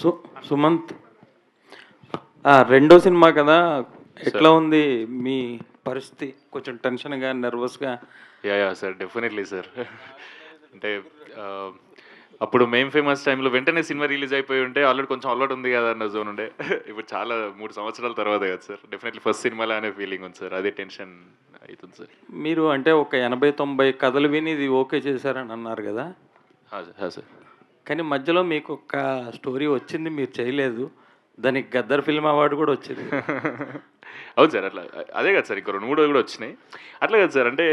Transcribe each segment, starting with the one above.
సు సుమంత్ రెండో సినిమా కదా, ఎట్లా ఉంది మీ పరిస్థితి? కొంచెం టెన్షన్గా, నర్వస్గా? Yeah sir, definitely sir. అంటే అప్పుడు మేము ఫేమస్ టైంలో వెంటనే సినిమా రిలీజ్ అయిపోయి ఉంటే ఆల్రెడీ కొంచెం అలవాటు ఉంది కదా అన్న జోన్ ఉండే. ఇప్పుడు చాలా 3 సంవత్సరాల తర్వాత కదా సార్, డెఫినెట్లీ ఫస్ట్ సినిమాలో అనే ఫీలింగ్ ఉంది సార్, అదే టెన్షన్ అవుతుంది సార్. మీరు అంటే ఒక 80-90 కథలు విని ఇది ఓకే చేశారని అన్నారు కదా, సార్. కానీ మధ్యలో మీకు ఒక స్టోరీ వచ్చింది, మీరు చేయలేదు, దానికి గద్దర్ ఫిల్మ్ అవార్డు కూడా వచ్చింది. అవును సార్, అట్లా అదే కదా సార్, ఇంకో 2-3 కూడా వచ్చినాయి. అట్లా కదా సార్, అంటే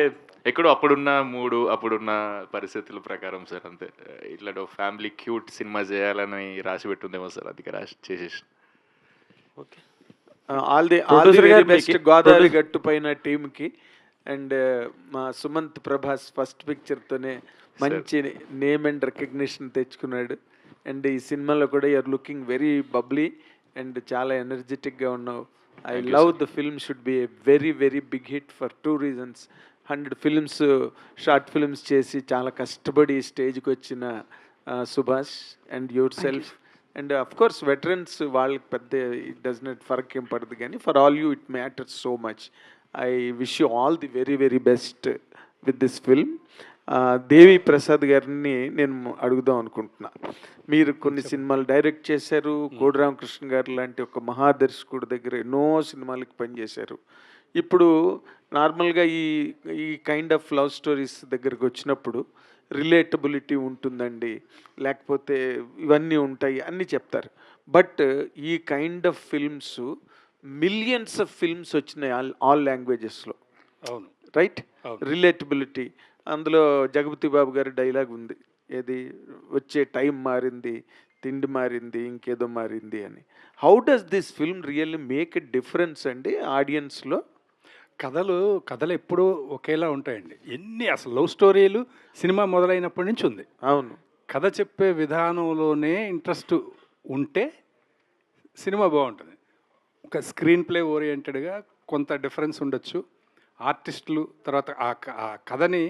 ఎక్కడో అప్పుడున్న మూడు అప్పుడున్న పరిస్థితుల ప్రకారం సార్, అంతే. ఇట్లా ఫ్యామిలీ క్యూట్ సినిమా చేయాలని రాసి పెట్టుందేమో సార్, అందుకే రాసి చేసేసి. Okay, all the best Godavari గట్టు పైన టీమ్కి. అండ్ మా సుమంత్ ప్రభాస్ ఫస్ట్ పిక్చర్తోనే మంచి నేమ్ అండ్ రికగ్నిషన్ తెచ్చుకున్నాడు. అండ్ ఈ సినిమాలో కూడా you are looking very bubbly and చాలా ఎనర్జెటిక్గా ఉన్నావు. I love the film should be a very very big hit for 2 reasons. 100 films, short films చేసి చాలా కష్టపడి స్టేజ్కి వచ్చిన Subhash and yourself. And of course veterans వాళ్ళకి పెద్ద ఇట్ డస్ నాట్ ఫరక్ ఏం పడదు, కానీ for all you it matters so much. I wish you all the very very best with this film. Devi Prasad గారిని నేను అడుగుదాం అనుకుంటున్నా. మీరు కొన్ని సినిమాలు డైరెక్ట్ చేశారు, కోడి రామకృష్ణ గారు లాంటి ఒక మహాదర్శకుడి దగ్గర ఎన్నో సినిమాలకి పనిచేశారు. ఇప్పుడు నార్మల్గా ఈ ఈ కైండ్ ఆఫ్ లవ్ స్టోరీస్ దగ్గరకు వచ్చినప్పుడు రిలేటబిలిటీ ఉంటుందండి, లేకపోతే ఇవన్నీ ఉంటాయి అన్నీ చెప్తారు. బట్ ఈ kind of films millions of films వచ్చినాయి ఆల్ లాంగ్వేజెస్లో. అవును, రైట్. రిలేటబిలిటీ అందులో జగపతి బాబు గారి డైలాగ్ ఉంది, ఏది, వచ్చే టైం మారింది, తిండి మారింది, ఇంకేదో మారింది అని. How does this film really make a difference అండి ఆడియన్స్లో? కథలు ఎప్పుడూ ఒకేలా ఉంటాయండి. అసలు లవ్ స్టోరీలు సినిమా మొదలైనప్పటి నుంచి ఉంది. అవును. కథ చెప్పే విధానంలోనే ఇంట్రెస్ట్ ఉంటే సినిమా బాగుంటుంది. ఒక స్క్రీన్ ప్లే ఓరియంటెడ్గా కొంత డిఫరెన్స్ ఉండొచ్చు. ఆర్టిస్టులు తర్వాత ఆ కథని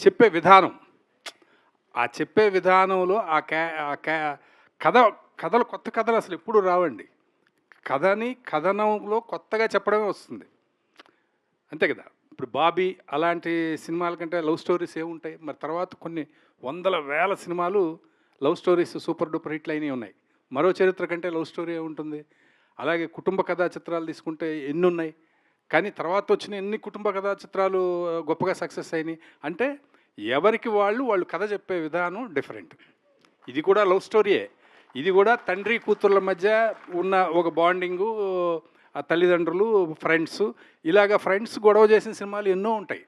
చెప్పే విధానం, చెప్పే విధానంలో కథలు కొత్త కథలు అసలు ఎప్పుడు రావండి. కథనంలో కొత్తగా చెప్పడమే వస్తుంది, అంతే కదా. ఇప్పుడు బాబీ అలాంటి సినిమాల కంటే లవ్ స్టోరీస్ ఏముంటాయి మరి? తర్వాత కొన్ని వందల వేల సినిమాలు లవ్ స్టోరీస్ సూపర్ డూపర్ హిట్లు అయినవి ఉన్నాయి. మరో చరిత్ర కంటే లవ్ స్టోరీ ఏముంటుంది? అలాగే కుటుంబ కథా చిత్రాలు తీసుకుంటే ఎన్ని ఉన్నాయి, కానీ తర్వాత వచ్చిన ఎన్ని కుటుంబ కథా చిత్రాలు గొప్పగా సక్సెస్ అయినాయి అంటే ఎవరికి వాళ్ళు కథ చెప్పే విధానం డిఫరెంట్. ఇది కూడా లవ్ స్టోరీయే. ఇది కూడా తండ్రి కూతుర్ల మధ్య ఉన్న ఒక బాండింగు, ఆ తల్లిదండ్రులు, ఫ్రెండ్స్, ఇలాగ ఫ్రెండ్స్ గొడవ చేసిన సినిమాలు ఎన్నో ఉంటాయి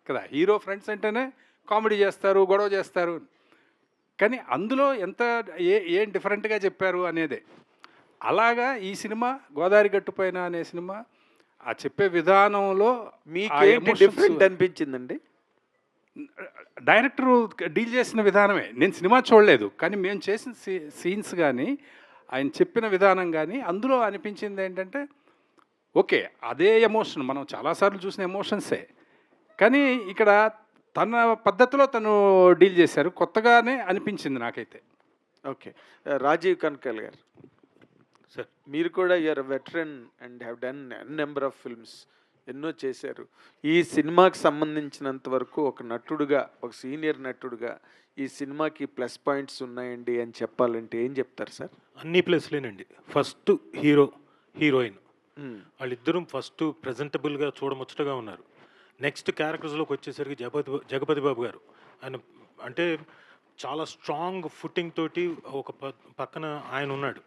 కదా. హీరో ఫ్రెండ్స్ అంటేనే కామెడీ చేస్తారు, గొడవ చేస్తారు, కానీ అందులో ఏం డిఫరెంట్గా చెప్పారు అనేదే. అలాగా ఈ సినిమా గోదావరి గట్టుపైన అనే సినిమా చెప్పే విధానంలో మీకు డిఫరెంట్ అనిపించిందండి? డైరెక్టరు డీల్ చేసిన విధానమే. నేను సినిమా చూడలేదు, కానీ మేము చేసిన సీన్స్ కానీ ఆయన చెప్పిన విధానం కానీ అందులో అనిపించింది ఏంటంటే, ఓకే అదే ఎమోషన్ మనం చాలాసార్లు చూసిన ఎమోషన్సే, కానీ ఇక్కడ తన పద్ధతిలో తను డీల్ చేశారు, కొత్తగానే అనిపించింది నాకైతే. ఓకే, రాజీవ్ కనకాల్ గారు సార్, మీరు కూడా you are veteran and have done number of films, ఎన్నో చేశారు. ఈ సినిమాకి సంబంధించినంత వరకు ఒక నటుడుగా, ఒక సీనియర్ నటుడుగా ఈ సినిమాకి ప్లస్ పాయింట్స్ ఉన్నాయండి అని చెప్పాలంటే ఏం చెప్తారు సార్? అన్ని ప్లస్లేనండి. ఫస్ట్ హీరోయిన్ వాళ్ళిద్దరూ ఫస్ట్ ప్రజెంటబుల్గా చూడముచ్చటగా ఉన్నారు. నెక్స్ట్ క్యారెక్టర్స్లోకి వచ్చేసరికి జగపతి బాబు గారు, ఆయన అంటే చాలా స్ట్రాంగ్ ఫుట్టింగ్ తోటి ఒక పక్కన ఆయన ఉన్నాడు,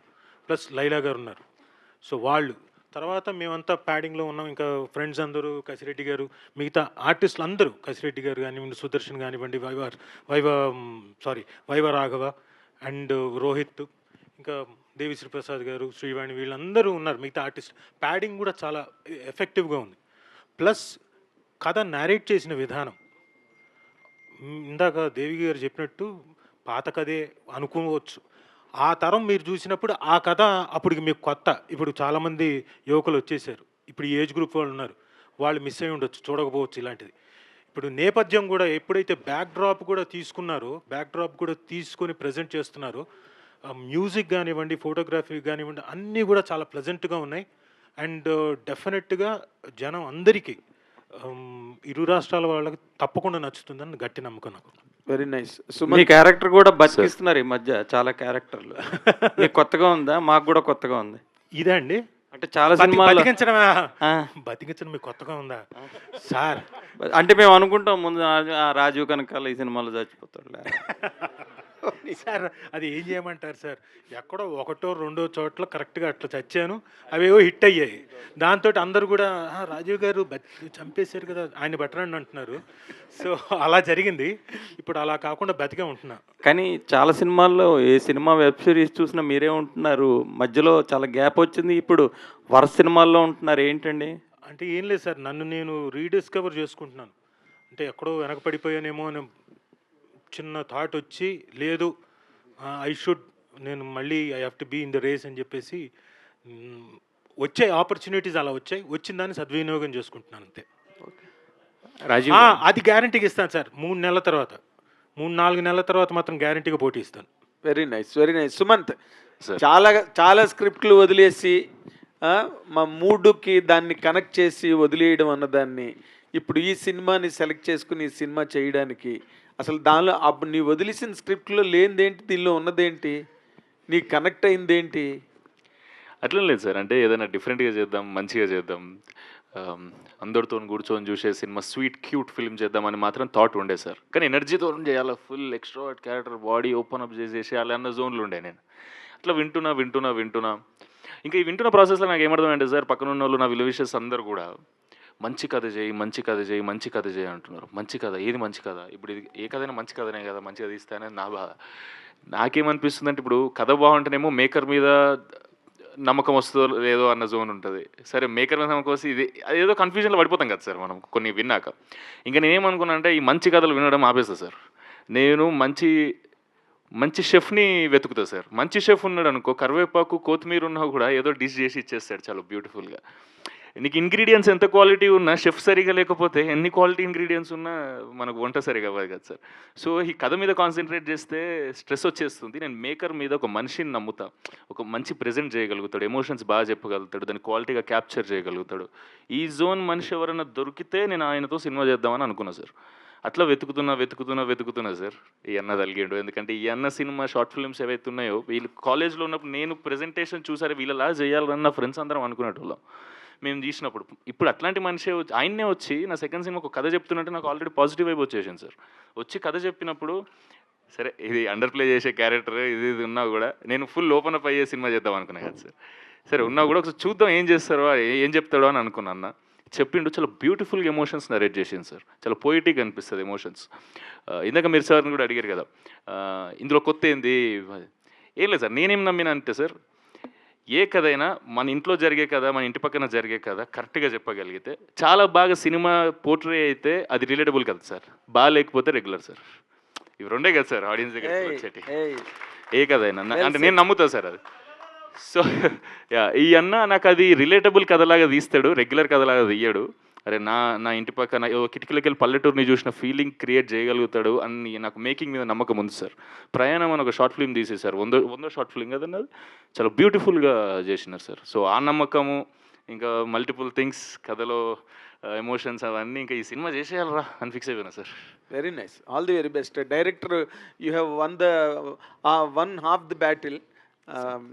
ప్లస్ లైలా గారు ఉన్నారు. సో వాళ్ళు తర్వాత మేమంతా ప్యాడింగ్లో ఉన్నాం, ఇంకా ఫ్రెండ్స్ అందరూ, కసిరెడ్డి గారు, మిగతా ఆర్టిస్టులు అందరూ, కసిరెడ్డి గారు కానివ్వండి, సుదర్శన్ కానివ్వండి, వైవ రాఘవ అండ్ రోహిత్, ఇంకా దేవిశ్రీ ప్రసాద్ గారు, శ్రీవాణి, వీళ్ళందరూ ఉన్నారు. మిగతా ఆర్టిస్ట్ ప్యాడింగ్ కూడా చాలా ఎఫెక్టివ్గా ఉంది. ప్లస్ కథ నేరేట్ చేసిన విధానం, ఇందాక దేవి గారు చెప్పినట్టు పాత కథే అనుకోవచ్చు. ఆ తరం మీరు చూసినప్పుడు ఆ కథ అప్పటికి మీకు కొత్త. ఇప్పుడు చాలామంది యువకులు వచ్చేసారు, ఇప్పుడు ఈ ఏజ్ గ్రూప్ వాళ్ళు ఉన్నారు, వాళ్ళు మిస్ అయి ఉండొచ్చు, చూడకపోవచ్చు ఇలాంటిది. ఇప్పుడు నేపథ్యం కూడా ఎప్పుడైతే బ్యాక్ డ్రాప్ కూడా తీసుకున్నారో, బ్యాక్ డ్రాప్ కూడా తీసుకొని ప్రజెంట్ చేస్తున్నారో, మ్యూజిక్ కానివ్వండి, ఫోటోగ్రఫీ కానివ్వండి, అన్నీ కూడా చాలా ప్లెజెంట్గా ఉన్నాయి. అండ్ డెఫినెట్గా జనం అందరికీ ఇరు రాష్ట్రాల వాళ్ళకి తప్పకుండా నచ్చుతుందని గట్టి నమ్మకం నాకు. Very nice. మీ సుమన్ క్యారెక్టర్ కూడా బతికిస్తున్నారు ఈ మధ్య చాలా క్యారెక్టర్లు. మీకు కొత్తగా ఉందా? మాకు కూడా కొత్తగా ఉంది. ఇదే అండి అంటే చాలా సినిమాలు బతికించడమా? ఆ. బతికించడం మీకు కొత్తగా ఉందా సార్? అంటే మేము అనుకుంటాం ముందు ఆ రాజీవ్ కనకాల ఈ సినిమాలో చచ్చిపోతాడు. సార్ అది ఏం చేయమంటారు సార్? ఎక్కడో ఒకటో రెండో చోట్ల కరెక్ట్గా అట్లా చచ్చాను, అవేవో హిట్ అయ్యాయి. దాంతో అందరూ కూడా రాజీవ్ గారు చంపేశారు కదా, ఆయన బెటర్ అని అంటున్నారు. సో అలా జరిగింది. ఇప్పుడు అలా కాకుండా బతికే ఉంటున్నా. కానీ చాలా సినిమాల్లో ఏ సినిమా వెబ్ సిరీస్ చూసినా మీరే ఉంటున్నారు. మధ్యలో చాలా గ్యాప్ వచ్చింది. ఇప్పుడు వరుస సినిమాల్లో ఉంటున్నారు ఏంటండి? అంటే ఏం లేదు సార్, నన్ను నేను రీడిస్కవర్ చేసుకుంటున్నాను. అంటే ఎక్కడో వెనకపడిపోయానేమో అని చిన్న థాట్ వచ్చి, లేదు నేను మళ్ళీ I have to be in the race అని చెప్పేసి వచ్చే ఆపర్చునిటీస్ అలా వచ్చాయి. వచ్చిన దాన్ని సద్వినియోగం చేసుకుంటున్నాను అంతే. రాజీవ్ అది గ్యారంటీగా ఇస్తాను సార్. 3-4 నెలల తర్వాత మాత్రం గ్యారంటీగా పోటీ ఇస్తాను. Very nice, very nice. Sumanth, Sir. చాలా స్క్రిప్ట్లు వదిలేసి మా మూడుకి దాన్ని కనెక్ట్ చేసి వదిలేయడం అన్నదాన్ని ఇప్పుడు ఈ సినిమాని సెలెక్ట్ చేసుకుని ఈ సినిమా చేయడానికి అసలు దానిలో అప్పుడు నీ వదిలేసిన స్క్రిప్ట్లో లేనిదేంటి, దీనిలో ఉన్నదేంటి, నీ కనెక్ట్ అయిందేంటి? అట్లా లేదు సార్, అంటే ఏదైనా డిఫరెంట్గా చేద్దాం, మంచిగా చేద్దాం, అందరితో కూర్చొని చూసే సినిమా స్వీట్ క్యూట్ ఫిల్మ్ చేద్దామని మాత్రం థాట్ ఉండే సార్. కానీ ఎనర్జీతో చేయాలి, full extrovert character, body open up చేసేసి అలా అన్న జోన్లు ఉండే నేను. అట్లా వింటున్నా ఇంకా ఈ వింటున్న ప్రాసెస్లో నాకు ఏమర్థమైంటే సార్, పక్కన ఉన్న వాళ్ళు నా విలువిషెస్ అందరు కూడా మంచి కథ చేయి అంటున్నారు. మంచి కథ ఏది మంచి కథ? ఇప్పుడు ఇది ఏ కథైనా మంచి కథనే కదా, మంచిగా తీస్తానని నా బాధ. నాకేమనిపిస్తుంది అంటే, ఇప్పుడు కథ బాగుంటేనేమో మేకర్ మీద నమ్మకం వస్తుందో లేదో అన్న జోన్ ఉంటుంది. సరే మేకర్ మీద నమ్మకం వస్తే ఇది అదేదో కన్ఫ్యూజన్లో పడిపోతాం కదా సార్ మనం కొన్ని విన్నాక. ఇంకా నేనేమనుకున్నా అంటే, ఈ మంచి కథలు వినడం ఆపేస్తా సార్. నేను మంచి షెఫ్ని వెతుకుతా సార్. మంచి షెఫ్ ఉన్నాడు అనుకో, కరివేపాకు కొత్తిమీర ఉన్నా కూడా ఏదో డిష్ చేసి ఇచ్చేస్తాడు చాలా బ్యూటిఫుల్గా. నీకు ఇంగ్రీడియంట్స్ ఎంత క్వాలిటీ ఉన్నా, షెఫ్ సరిగా లేకపోతే ఎన్ని క్వాలిటీ ఇంగ్రీడియంట్స్ ఉన్నా మనకు వంట సరిగా అవ్వదు కదా సార్. సో ఈ కథ మీద కాన్సన్ట్రేట్ చేస్తే స్ట్రెస్ వచ్చేస్తుంది. నేను మేకర్ మీద ఒక మనిషిని నమ్ముతా. ఒక మంచి ప్రెజెంట్ చేయగలుగుతాడు, ఎమోషన్స్ బాగా చెప్పగలుగుతాడు, దాన్ని క్వాలిటీగా క్యాప్చర్ చేయగలుగుతాడు. ఈ జోన్ మనిషి ఎవరైనా దొరికితే నేను ఆయనతో సినిమా చేద్దామని అనుకున్నా సార్. అట్లా వెతుకుతున్నా సార్ ఈ అన్న తలిగిండు. ఎందుకంటే ఈ అన్న సినిమా షార్ట్ ఫిల్మ్స్ ఏవైతే ఉన్నాయో, వీళ్ళు కాలేజ్లో ఉన్నప్పుడు నేను ప్రెజెంటేషన్ చూసారు వీళ్ళలా చేయాలన్న ఫ్రెండ్స్ అందరం అనుకునేటోళ్ళం మేము తీసినప్పుడు. ఇప్పుడు అట్లాంటి మనిషి ఆయన్నే వచ్చి నా సెకండ్ సినిమాకు కథ చెప్తున్నట్టు నాకు ఆల్రెడీ పాజిటివ్ వైబ్ వచ్చేసింది సార్. వచ్చి కథ చెప్పినప్పుడు సరే ఇది అండర్ ప్లే చేసే క్యారెక్టర్ ఇది ఉన్నా కూడా నేను ఫుల్ ఓపెన్ అప్ అయ్యే సినిమా చేద్దాం అనుకున్నా కదా సార్. సరే ఉన్నా కూడా ఒకసారి చూద్దాం ఏం చెప్తాడో అని అనుకున్నా. అన్న చెప్పిండు, చాలా బ్యూటిఫుల్గా ఎమోషన్స్ నరేట్ చేసింది సార్. చాలా పోయిటిక్ అనిపిస్తుంది ఎమోషన్స్. ఇందాక మీరు సార్ని కూడా అడిగారు కదా ఇందులో కొత్త ఏంది. ఏం లేదు సార్, నేనేం నమ్మినా అంటే సార్, ఏ కథ అయినా మన ఇంట్లో జరిగే కథ, మన ఇంటి పక్కన జరిగే కథ కరెక్ట్గా చెప్పగలిగితే చాలా బాగా సినిమా పోర్ట్రే అయితే అది రిలేటబుల్ కదా సార్. బాగా లేకపోతే రెగ్యులర్ సార్. ఇవి రెండే కదా సార్ ఆడియన్స్ దగ్గర వచ్చేటి ఏ కథ అయినా. అంటే నేను నమ్ముతా సార్ అది. సో ఈ అన్న నాకు అది రిలేటబుల్ కథలాగా తీస్తాడు, రెగ్యులర్ కథలాగా తీయడు. అరే నా ఇంటి పక్కన కిటికీలోకి వెళ్ళి పల్లెటూరుని చూసిన ఫీలింగ్ క్రియేట్ చేయగలుగుతాడు అని నాకు మేకింగ్ మీద నమ్మకం ఉంది సార్. ప్రయాణం అని ఒక షార్ట్ ఫిల్మ్ తీసేశారు, 100 షార్ట్ ఫిల్మ్ కదన్నది, చాలా బ్యూటిఫుల్గా చేసినారు సార్. సో ఆ నమ్మకము, ఇంకా మల్టిపుల్ థింగ్స్ కథలో ఎమోషన్స్ అవన్నీ ఇంకా ఈ సినిమా చేసేయాలరా అని ఫిక్స్ అయిపోయినా sir. Very nice, all the very best. Director, you have one half the battle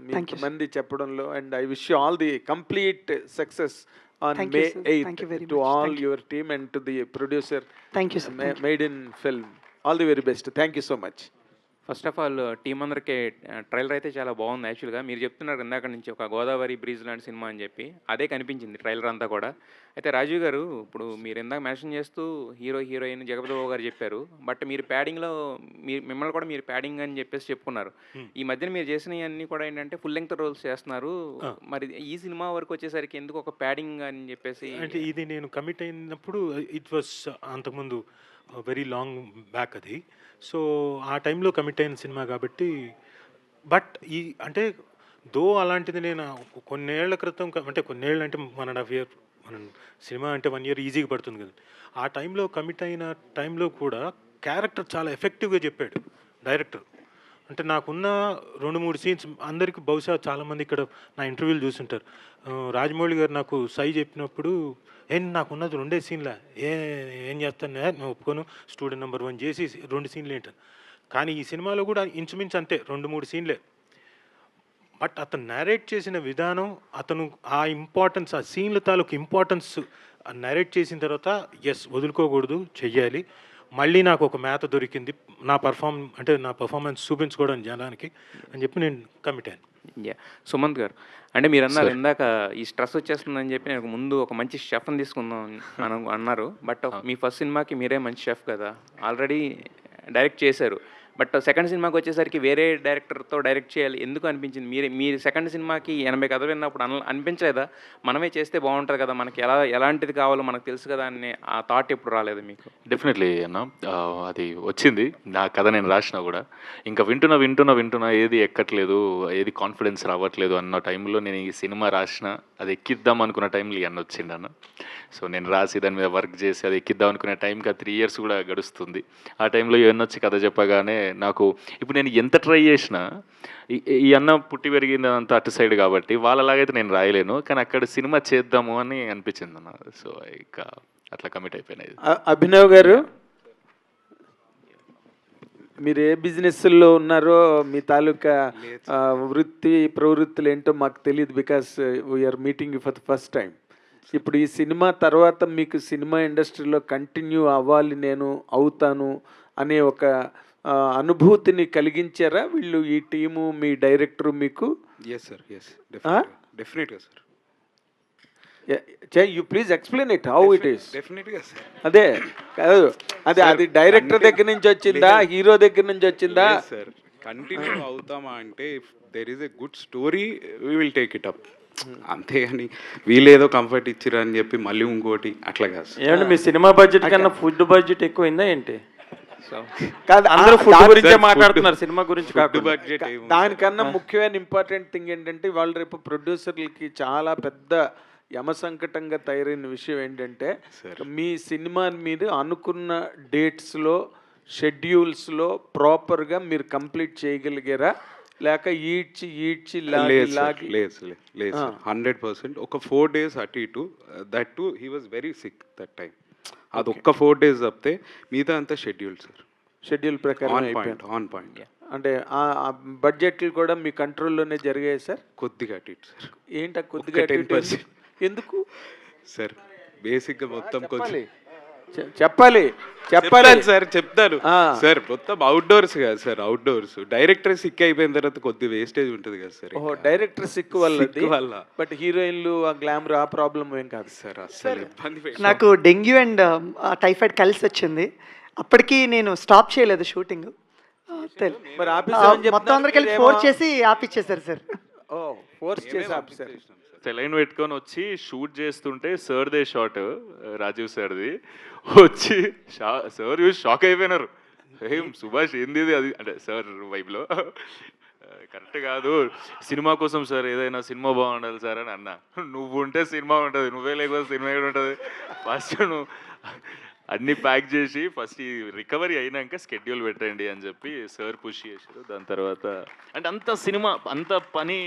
మీకు మంది చెప్పడంలో, and I wish you all the complete success on Thank May you, sir. 8th Thank you very to much. all Thank you. your team and to the producer. Thank you, sir. Thank you. Made in Film. All the very best. Thank you so much. First of all team అందరికీ trailer అయితే చాలా బాగుంది. యాక్చువల్గా మీరు చెప్తున్నారు ఇందాక నుంచి ఒక గోదావరి బ్రిడ్జ్ లాంటి సినిమా అని చెప్పి, అదే కనిపించింది ట్రైలర్ అంతా కూడా. అయితే రాజీవ్ గారు, ఇప్పుడు మీరు ఇందాక మెన్షన్ చేస్తూ హీరోయిన్ జగపతి బాబు గారు చెప్పారు, బట్ మీరు ప్యాడింగ్లో మిమ్మల్ని కూడా మీరు ప్యాడింగ్ అని చెప్పేసి చెప్పుకున్నారు. ఈ మధ్యన మీరు చేసినవన్నీ కూడా ఏంటంటే ఫుల్ లెంగ్త్ రోల్స్ చేస్తున్నారు. మరి ఈ సినిమా వరకు వచ్చేసరికి ఎందుకు ఒక ప్యాడింగ్ అని చెప్పేసి? అంటే ఇది నేను కమిట్ అయినప్పుడు ఇట్ వాస్ అంతకుముందు వెరీ లాంగ్ బ్యాక్ అది. సో ఆ టైంలో కమిట్ అయిన సినిమా కాబట్టి. బట్ అంటే అలాంటిది నేను కొన్నేళ్ల క్రితం, అంటే కొన్నేళ్ళు అంటే 1.5 year, మన సినిమా అంటే 1 year ఈజీగా పడుతుంది కదా. ఆ టైంలో కమిట్ అయిన టైంలో కూడా క్యారెక్టర్ చాలా ఎఫెక్టివ్గా చెప్పాడు డైరెక్టర్. అంటే నాకున్న 2-3 సీన్స్ అందరికీ బహుశా చాలామంది ఇక్కడ నా ఇంటర్వ్యూలు చూసుంటారు. రాజమౌళి గారు నాకు సై చెప్పినప్పుడు నాకున్నది 2 సీన్లా ఏం చేస్తాను నేను ఒప్పుకోను, స్టూడెంట్ నెంబర్ 1 చేసి 2 సీన్లు ఏంటాను. కానీ ఈ సినిమాలో కూడా ఇంచుమించు అంతే 2-3 సీన్లే. బట్ అతను నరేట్ చేసిన విధానం, అతను ఆ ఇంపార్టెన్స్, ఆ సీన్ల తాలూకు ఇంపార్టెన్స్ నరేట్ చేసిన తర్వాత వదులుకోకూడదు, చెయ్యాలి. మళ్ళీ నాకు ఒక మేత దొరికింది నా పర్ఫార్మెన్స్ చూపించుకోవడం జనానికి అని చెప్పి నేను కమిట్ అయ్యాను. యా, సుమంత్ గారు, అంటే మీరు అన్నారు ఇందాక ఈ స్ట్రెస్ వచ్చేస్తుందని చెప్పి నేను ముందు ఒక మంచి షెఫ్ని తీసుకుందాం అని అన్నారు. బట్ మీ ఫస్ట్ సినిమాకి మీరే మంచి షెఫ్ కదా, ఆల్రెడీ డైరెక్ట్ చేశారు. బట్ సెకండ్ సినిమాకి వచ్చేసరికి వేరే డైరెక్టర్తో డైరెక్ట్ చేయాలి ఎందుకు అనిపించింది? మీరు సెకండ్ సినిమాకి 80 కథలు విన్నప్పుడు అనిపించలేదా మనమే చేస్తే బాగుంటుంది కదా, మనకి ఎలాంటిది కావాలో మనకు తెలుసు కదా అని ఆ థాట్ ఎప్పుడు రాలేదు మీకు? డెఫినెట్లీ అన్న, అది వచ్చింది. నా కథ నేను రాసినా కూడా ఇంకా వింటున్నా ఏది ఎక్కట్లేదు, ఏది కాన్ఫిడెన్స్ రావట్లేదు అన్న టైంలో నేను ఈ సినిమా రాసిన, అది ఎక్కిద్దాం అనుకున్న టైంలో ఇవన్నీ వచ్చింది అన్న. సో నేను రాసి దాని మీద వర్క్ చేసి అది ఎక్కిద్దాం అనుకునే టైంకి 3 years కూడా గడుస్తుంది. ఆ టైంలో ఇవన్నీ వచ్చి కథ చెప్పగానే నాకు ఇప్పుడు నేను ఎంత ట్రై చేసినా ఈ అన్న పుట్టి పెరిగిందంతా అటు సైడ్ కాబట్టి వాళ్ళలాగైతే నేను రాయలేను, కానీ అక్కడ సినిమా చేద్దాము అని అనిపించింది అన్న. సో ఇక అట్లా కమిట్ అయిపోయినాయి. అభినవ్ గారు, మీరు ఏ బిజినెస్లో ఉన్నారో మీ తాలూకా వృత్తి ప్రవృత్తులు ఏంటో మాకు తెలియదు, because we are meeting for the first time. ఇప్పుడు ఈ సినిమా తర్వాత మీకు సినిమా ఇండస్ట్రీలో కంటిన్యూ అవ్వాలి, నేను అవుతాను అనే ఒక అనుభూతిని కలిగించారా వీళ్ళు, ఈ టీము, మీ డైరెక్టరు మీకు? ఎస్ సార్, ఎస్ డెఫినెట్గా sir. You please explain it how it is. డెఫినెట్గా సార్. అదే కాదు, అది డైరెక్టర్ దగ్గర నుంచి వచ్చిందా, హీరో దగ్గర నుంచి వచ్చిందా? సార్ కంటిన్యూ అవుతామా అంటే if there is a good story we will take it up, అంతేగాని వీళ్ళేదో కంఫర్ట్ ఇచ్చిరా అని చెప్పి మళ్ళీ ఇంకోటి అట్లా కాదు. ఏమంటే మీ సినిమా బడ్జెట్ కన్నా ఫుడ్ బడ్జెట్ ఎక్కువైందా ఏంటి? కాదు, అందరూ ఫుడ్ గురించే మాట్లాడుతున్నారు, సినిమా గురించి కాదు. బడ్జెట్ దానికన్నా ముఖ్యమైన ఇంపార్టెంట్ థింగ్ ఏంటంటే వాళ్ళ రేపు ప్రొడ్యూసర్లకి చాలా పెద్ద యమ సంకటంగా తయారైన విషయం ఏంటంటే, మీ సినిమా మీరు అనుకున్న డేట్స్లో షెడ్యూల్స్లో ప్రాపర్గా మీరు కంప్లీట్ చేయగలిగారా, లేక ఈడ్చి లాగి? లేదు 100%. ఒక 4 days అటు ఇటు, that to he was very sick that time. అది ఒక్క 4 days తప్పితే మిగతా అంతా షెడ్యూల్ సార్, షెడ్యూల్ ప్రకారం ఆన్ పాయింట్. అంటే ఆ బడ్జెట్లు కూడా మీ కంట్రోల్లోనే జరిగాయి సార్? కొద్దిగా అటు ఇటు సార్. ఏంటి కొద్దిగా 10%? ఎందుకు సార్ బేసిక్గా మొత్తం కొంచెం చెప్పాలి సార్, చెప్తాను సార్. మొత్తం అవుట్డోర్స్ కదా సార్, అవుట్డోర్స్. డైరెక్టర్ సిక్ అయిపోయిన తర్వాత కొద్ది వేస్టేజ్ ఉంటుంది కదా సార్. ఓహో, డైరెక్టర్ సిక్ వల్ల. బట్ హీరోయిన్లు ఆ గ్లామర్ ఆ ప్రాబ్లం ఏం కాదు సార్, అసలు ఇబ్బంది. నాకు డెంగ్యూ అండ్ టైఫాయిడ్ కలిసి వచ్చింది, అప్పటికి నేను స్టాప్ చేయలేదు షూటింగ్. మరి మొత్తం అందరికి వెళ్ళి ఫోర్స్ చేసి ఆపిచ్చేసారు సార్. ఫోర్స్ చేసి ఆపిస్తారు. సెలైన్ పెట్టుకొని వచ్చి షూట్ చేస్తుంటే సార్దే షాట్, రాజీవ్ సార్ది వచ్చి సార్ చూసి షాక్ అయిపోయినారు. ఏం సుభాష్ ఏంది అది అంటే సార్ వైబ్లో కరెక్ట్ కాదు, సినిమా కోసం సార్, ఏదైనా సినిమా బాగుండాలి సార్ అని అన్నా. నువ్వు ఉంటే సినిమా ఉంటుంది, నువ్వే లేకపోతే సినిమా కూడా ఉంటుంది. ఫస్ట్ నువ్వు అన్నీ ప్యాక్ చేసి ఫస్ట్ ఈ రికవరీ అయినాక స్కెడ్యూల్ పెట్టండి అని చెప్పి సార్ పుష్ చేశారు. దాని తర్వాత అంటే అంత సినిమా అంత పని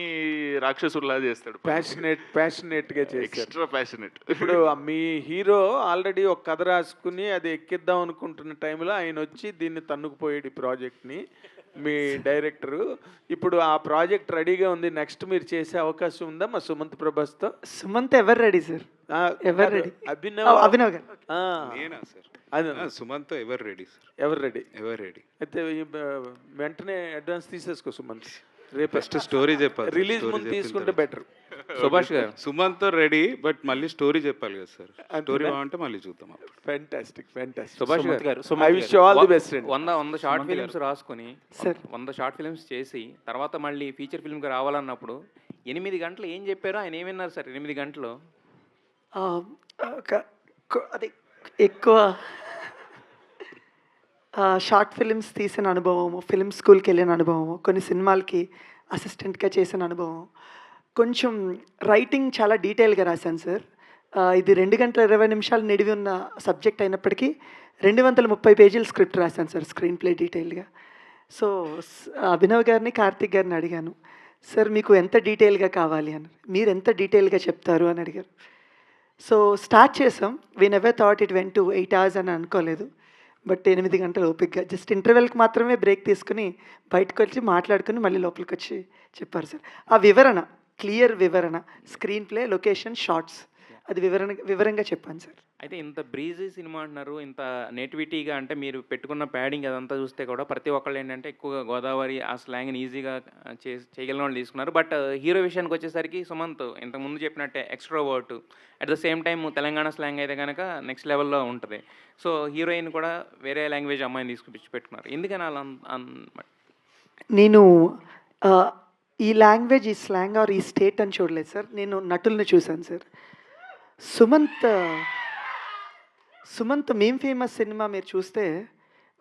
రాక్షసులా చేస్తాడు, ప్యాషనేట్గా చేస్తాడు, ఎక్స్ట్రా ప్యాషనేట్. ఇప్పుడు మీ హీరో ఆల్రెడీ ఒక కథ రాసుకుని అది ఎక్కిద్దాం అనుకుంటున్న టైంలో ఆయన వచ్చి దీన్ని తన్నుకుపోయాడు ఈ ప్రాజెక్ట్ని. మీ డైరెక్టరు ఇప్పుడు ఆ ప్రాజెక్ట్ రెడీగా ఉంది, నెక్స్ట్ మీరు చేసే అవకాశం ఉందా మా సుమంత్ ప్రభాస్తో? సుమంత్ ఎవరు రెడీ సార్? ఎవరు రెడీ? అభినవ్ గారు. నేనా సార్? సుమంత్ ఎవరు రెడీ సార్? ఎవరు రెడీ అయితే వెంటనే అడ్వాన్స్ తీసేసుకో సుమంత్. రేపు ఫస్ట్ స్టోరీ చెప్పాలి, రిలీజ్ ముందు తీసుకుంటే బెటర్. సుభాష్ గారు, సుమంత్ రెడీ, బట్ మళ్ళీ స్టోరీ చెప్పాలి కదా సార్. స్టోరీ బాగుంటే మళ్ళీ చూద్దాం. ఫ్యాంటాస్టిక్. సుభాష్ గారు, I wish you all the best. 100 short films రాసుకొని 100 షార్ట్ ఫిల్మ్స్ చేసి తర్వాత మళ్ళీ ఫీచర్ ఫిల్మ్కి రావాలన్నప్పుడు 8 గంటలు ఏం చెప్పారో ఆయన ఏమన్నారు సార్? 8 గంటలు అది ఎక్కువ షార్ట్ ఫిలిమ్స్ తీసిన అనుభవము, ఫిలిం స్కూల్కి వెళ్ళిన అనుభవము, కొన్ని సినిమాలకి అసిస్టెంట్గా చేసిన అనుభవం, కొంచెం రైటింగ్ చాలా డీటెయిల్గా రాశాను సార్. ఇది 2 గంటల 20 నిమిషాలు నిడివి ఉన్న సబ్జెక్ట్ అయినప్పటికీ 230 పేజీల స్క్రిప్ట్ రాశాను సార్, స్క్రీన్ ప్లే డీటెయిల్గా. సో అభినవ్ గారిని కార్తిక్ గారిని అడిగాను, సార్ మీకు ఎంత డీటెయిల్గా కావాలి అని. మీరు ఎంత డీటెయిల్గా చెప్తారు అని అడిగారు. సో స్టార్ట్ చేసాం. We never thought it went to 8 hours అని అనుకోలేదు. బట్ 8 గంటలు ఓపిక్గా జస్ట్ ఇంటర్వెల్కి మాత్రమే బ్రేక్ తీసుకుని బయటకు వచ్చి మాట్లాడుకుని మళ్ళీ లోపలికి వచ్చి చెప్పారు సార్. ఆ వివరణ, క్లియర్ వివరణ, స్క్రీన్ ప్లే, లొకేషన్, షార్ట్స్, అది వివరంగా చెప్పాను సార్. అయితే ఇంత బ్రీజీ సినిమా అంటున్నారు, ఇంత నేటివిటీగా, అంటే మీరు పెట్టుకున్న ప్యాడింగ్ అదంతా చూస్తే కూడా ప్రతి ఒక్కళ్ళు ఏంటంటే ఎక్కువగా గోదావరి ఆ స్లాంగ్ని ఈజీగా చేయగలిగిన వాళ్ళు తీసుకున్నారు. బట్ హీరో విషయానికి వచ్చేసరికి సుమంత్ ఇంతకుముందు చెప్పినట్టే extrovert, at the same time Telangana slang అయితే కనుక నెక్స్ట్ లెవెల్లో ఉంటుంది. సో హీరోయిన్ కూడా వేరే లాంగ్వేజ్ అమ్మాయిని తీసుకుపిచ్చి పెట్టుకున్నారు. ఎందుకని అలా నేను ఈ లాంగ్వేజ్, ఈ స్లాంగ్ ఆర్ ఈ స్టేట్ అని చూడలేదు సార్. నేను నటుల్ని చూశాను సార్. సుమంత్ మేమ్ ఫేమస్ సినిమా మీరు చూస్తే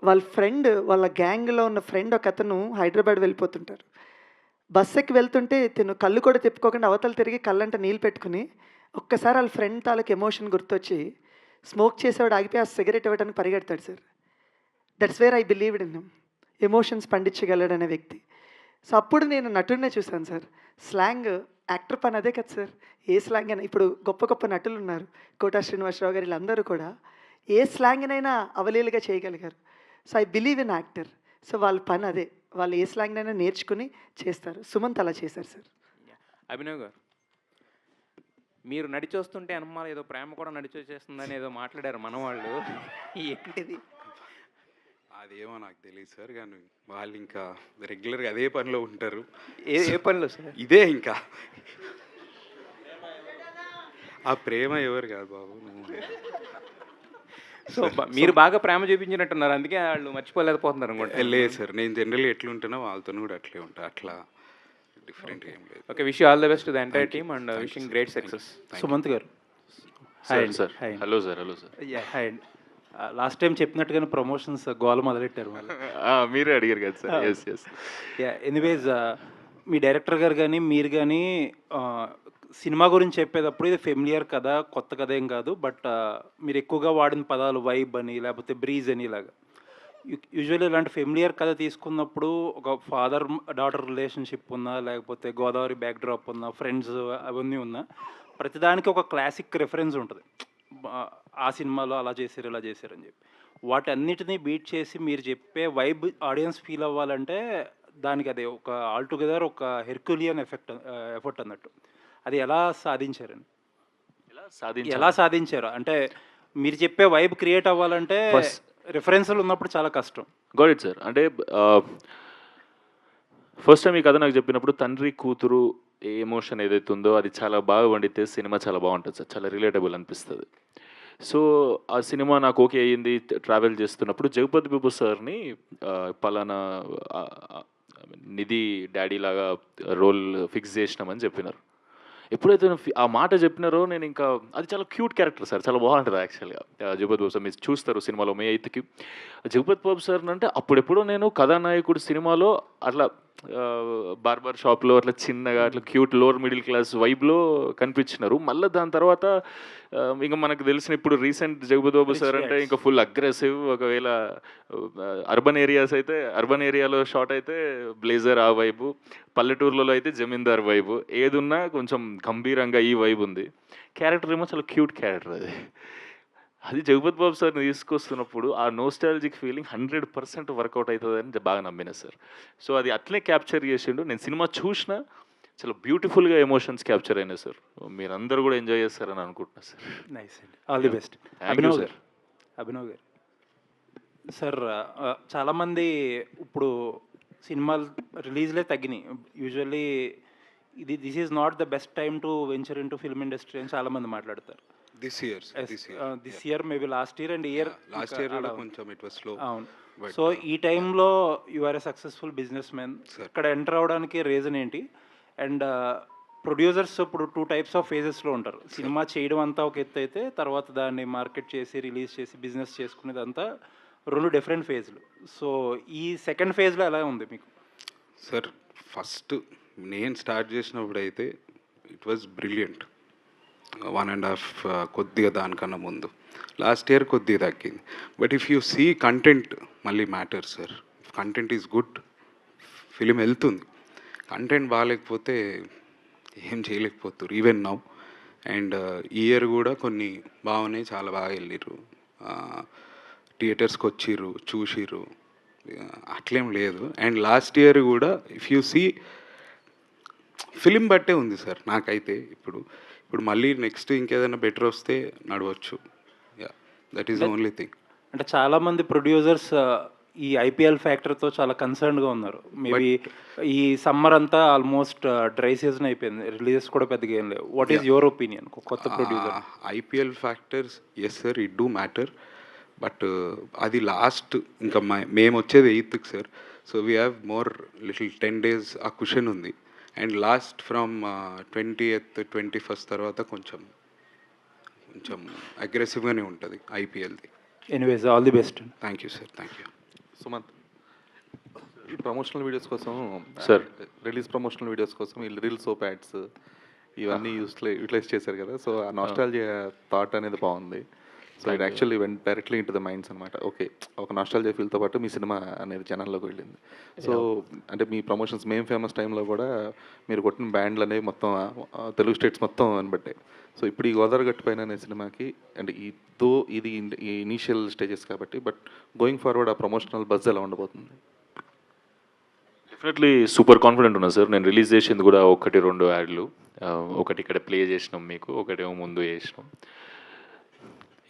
వాళ్ళ ఫ్రెండ్, వాళ్ళ గ్యాంగ్లో ఉన్న ఫ్రెండ్ ఒక అతను హైదరాబాద్ వెళ్ళిపోతుంటారు. బస్ ఎక్కి వెళ్తుంటే తిను కళ్ళు కూడా తిప్పుకోకుండా అవతల తిరిగి కళ్ళంట నీళ్ళు పెట్టుకుని ఒక్కసారి వాళ్ళ ఫ్రెండ్ తాలూకు ఎమోషన్ గుర్తొచ్చి స్మోక్ చేసేవాడు ఆగిపోయి ఆ సిగరెట్ ఇవ్వడానికి పరిగెడతాడు sir. That's where I believed in him. Emotions పండించగలడనే వ్యక్తి. సో అప్పుడు నేను నటుడినే చూశాను సార్. స్లాంగ్ యాక్టర్ పని అదే కదా సార్. ఏ స్లాంగ్ అయినా, ఇప్పుడు గొప్ప గొప్ప నటులు ఉన్నారు, కోటా శ్రీనివాసరావు గారు, వీళ్ళందరూ కూడా ఏ స్లాంగ్నైనా అవలీలుగా చేయగలిగారు. So I believe in actor. So వాళ్ళ పని అదే, వాళ్ళు ఏ స్లాంగ్నైనా నేర్చుకుని చేస్తారు. సుమంత్ అలా చేశారు సార్. అభినవ్ గారు, మీరు నడిచొస్తుంటే అనుమానం ఏదో ప్రేమ కూడా నడిచొచ్చేస్తుందని ఏదో మాట్లాడారు మనవాళ్ళు, ఏంటిది? అదేమో నాకు తెలియదు సార్, కానీ వాళ్ళు ఇంకా రెగ్యులర్గా అదే పనిలో ఉంటారు. ఏ పనిలో సార్? ఇదే ఇంకా ఆ ప్రేమ ఎవరు కాదు బాబు, నువ్వు. సో మీరు బాగా ప్రేమ చూపించినట్టున్నారు, అందుకే వాళ్ళు మర్చిపోలేకపోతున్నారు అనుకుంటా. లేదు సార్, నేను జనరల్గా ఎట్లుంటానో వాళ్ళతో కూడా అట్లే ఉంటా, అట్లా డిఫరెంట్గా ఏం లేదు. Okay, wish all the best to the entire team and wishing great success. Sumanth garu, hi sir. Hello sir. Hi అండి. లాస్ట్ టైం చెప్పినట్టుగానే ప్రమోషన్స్ గోల మొదలెట్టారు వాళ్ళు. మీరే అడిగారు కదా సార్. ఎస్. ఎనీవేస్, మీ డైరెక్టర్ గారు కానీ మీరు కానీ సినిమా గురించి చెప్పేటప్పుడు ఇది ఫెమిలియర్ కథ, కొత్త కథ ఏం కాదు. బట్ మీరు ఎక్కువగా వాడిన పదాలు వైబ్ అని, లేకపోతే బ్రీజ్ అని, ఇలాగా యూజువల్లీ ఇలాంటి ఫెమిలియర్ కథ తీసుకున్నప్పుడు ఒక ఫాదర్ డాటర్ రిలేషన్షిప్ ఉన్నా, లేకపోతే గోదావరి బ్యాక్ డ్రాప్ ఉన్నా, ఫ్రెండ్స్ అవన్నీ ఉన్నా, ప్రతిదానికి ఒక క్లాసిక్ రెఫరెన్స్ ఉంటుంది. ఆ సినిమాలో అలా చేశారు, ఇలా చేశారు అని చెప్పి వాటన్నిటినీ బీట్ చేసి మీరు చెప్పే వైబ్ ఆడియన్స్ ఫీల్ అవ్వాలంటే దానికి అదే ఒక ఆల్టుగెదర్ ఒక హెర్క్యులియన్ ఎఫర్ట్ అన్నట్టు. అది ఎలా సాధించారని? ఎలా సాధించారు అంటే మీరు చెప్పే వైబ్ క్రియేట్ అవ్వాలంటే రిఫరెన్స్లు ఉన్నప్పుడు చాలా కష్టం. Got it sir. అంటే ఫస్ట్ టైం ఈ కథ నాకు చెప్పినప్పుడు తండ్రి కూతురు ఏ ఎమోషన్ ఏదైతే ఉందో అది చాలా బాగా వండితే సినిమా చాలా బాగుంటుంది సార్, చాలా రిలేటబుల్ అనిపిస్తుంది. సో ఆ సినిమా నాకు ఓకే అయ్యింది. ట్రావెల్ చేస్తున్నప్పుడు జగపతి బాబు సార్ని పలానా నిధి డాడీ లాగా రోల్ ఫిక్స్ చేసినామని చెప్పినారు. ఎప్పుడైతే ఆ మాట చెప్పినారో నేను ఇంకా, అది చాలా క్యూట్ క్యారెక్టర్ సార్, చాలా బాగుంటుంది యాక్చువల్గా. జగపతి బాబు సార్ మీరు చూస్తారు సినిమాలో May 8th జగపతి బాబు సార్ అంటే అప్పుడెప్పుడో నేను కథానాయకుడు సినిమాలో అట్లా బార్బర్ షాప్లో అట్లా చిన్నగా అట్లా క్యూట్ లోవర్ మిడిల్ క్లాస్ వైబ్లో కనిపించినారు. మళ్ళీ దాని తర్వాత ఇంకా మనకు తెలిసిన ఇప్పుడు రీసెంట్ జగపతి బాబు సార్ అంటే ఇంకా ఫుల్ అగ్రెసివ్. ఒకవేళ అర్బన్ ఏరియాస్ అయితే అర్బన్ ఏరియాలో షాట్ అయితే బ్లేజర్ ఆ వైబు, పల్లెటూర్లలో అయితే జమీందార్ వైబు, ఏదున్నా కొంచెం గంభీరంగా ఈ వైబ్ ఉంది. క్యారెక్టర్ ఏమో చాలా క్యూట్ క్యారెక్టర్. అది జగపతి బాబు సార్ని తీసుకొస్తున్నప్పుడు ఆ నోస్టాలజిక్ ఫీలింగ్ 100% వర్కౌట్ అవుతుందని బాగా నమ్మిన సార్. సో అది అట్లే క్యాప్చర్ చేసిండు. నేను సినిమా చూసినా చాలా బ్యూటిఫుల్గా ఎమోషన్స్ క్యాప్చర్ అయినాయి సార్. మీరందరూ కూడా ఎంజాయ్ చేస్తారని అనుకుంటున్నా సార్. నైస్ అండి, ఆల్ ది బెస్ట్. అభినవ్ గారు సార్, చాలామంది ఇప్పుడు సినిమాలు రిలీజ్లే తగ్గినాయి. Usually this is not the best time to venture in to film industry అని చాలామంది మాట్లాడతారు. This year maybe last year and last year కొంచెం ఇట్ వాస్ స్లో. అవును. సో ఈ టైంలో you are a successful businessman. ఇక్కడ enter అవడానికి reason ఏంటి? అండ్ ప్రొడ్యూసర్స్ ఇప్పుడు 2 types ఆఫ్ ఫేజెస్లో ఉంటారు. సినిమా చేయడం అంతా ఒక ఎత్తు అయితే, తర్వాత దాన్ని మార్కెట్ చేసి రిలీజ్ చేసి బిజినెస్ చేసుకునేది అంతా 2 డిఫరెంట్ ఫేజ్లు. సో ఈ సెకండ్ ఫేజ్లో ఎలా ఉంది మీకు? సార్ ఫస్ట్ నేను స్టార్ట్ చేసినప్పుడు అయితే ఇట్ వాజ్ బ్రిలియంట్. 1.5 కొద్దిగా దానికన్నా ముందు. లాస్ట్ ఇయర్ కొద్దిగా తగ్గింది. But if you see content మళ్ళీ matter sir. Content is good, film వెళ్తుంది. కంటెంట్ బాగాలేకపోతే ఏం చేయలేకపోతారు ఈవెన్ నౌ. అండ్ ఈ ఇయర్ కూడా కొన్ని బాగున్నాయి, చాలా బాగా వెళ్ళిర్రు, థియేటర్స్కి వచ్చిర్రు, చూసిర్రు, అట్లేం లేదు. అండ్ లాస్ట్ ఇయర్ కూడా ఇఫ్ యూ సీ ఫిలిం బట్టే ఉంది సార్ నాకైతే. ఇప్పుడు మళ్ళీ నెక్స్ట్ ఇంకేదైనా బెటర్ వస్తే నడవచ్చు. Yeah, that is the only thing. అంటే చాలామంది ప్రొడ్యూసర్స్ ఈ ఐపీఎల్ ఫ్యాక్టర్తో చాలా కన్సర్న్గా ఉన్నారు. మేబీ ఈ సమ్మర్ అంతా ఆల్మోస్ట్ డ్రై సీజన్ అయిపోయింది, రిలీజెస్ కూడా పెద్దగా ఏం లేవు. వాట్ ఈస్ యువర్ ఒపీనియన్ కొత్త producer? IPL factors yes sir, it do matter. But అది లాస్ట్ ఇంకా మేము వచ్చేది 8th sir. So we have more little 10 days ఆ క్వశ్చన్ ఉంది. And last from 20th 21st తర్వాత కొంచెం అగ్రెసివ్గానే ఉంటుంది ఐపీఎల్ది. Anyways all the best. Thank you sir, thank you. Sumanth, ఈ ప్రమోషనల్ వీడియోస్ కోసం సార్, రిలీజ్ ప్రమోషనల్ వీడియోస్ కోసం ఈ రీల్ సోప్ యాడ్స్ ఇవన్నీ యూటిలైజ్ చేశారు కదా. సో ఆ నాస్టాలజియా థాట్ అనేది బాగుంది. So it actually vent directly into the minds అనమాట. ఓకే, ఒక నాస్టాలజియా ఫీల్తో పాటు మీ సినిమా అనేది జనాల్లోకి వెళ్ళింది. సో అంటే మీ ప్రమోషన్స్ మేం ఫేమస్ టైంలో కూడా మీరు కొట్టిన బ్యాండ్లు అనేవి మొత్తం తెలుగు స్టేట్స్ మొత్తం అనిపట్టాయి. సో ఇప్పుడు ఈ గోదావరి గట్టు పైన అనే సినిమాకి అంటే ఇది ఈ ఇనీషియల్ స్టేజెస్ కాబట్టి, బట్ గోయింగ్ ఫార్వర్డ్ ఆ ప్రమోషనల్ బజ్ ఎలా ఉండబోతుంది? డెఫినెట్లీ సూపర్ కాన్ఫిడెంట్ ఉన్నా సార్. నేను రిలీజ్ చేసింది కూడా 1-2 యాడ్లు. ఒకటి ఇక్కడ ప్లే చేసినాం మీకు, ఒకటేమో ముందు చేసినాం.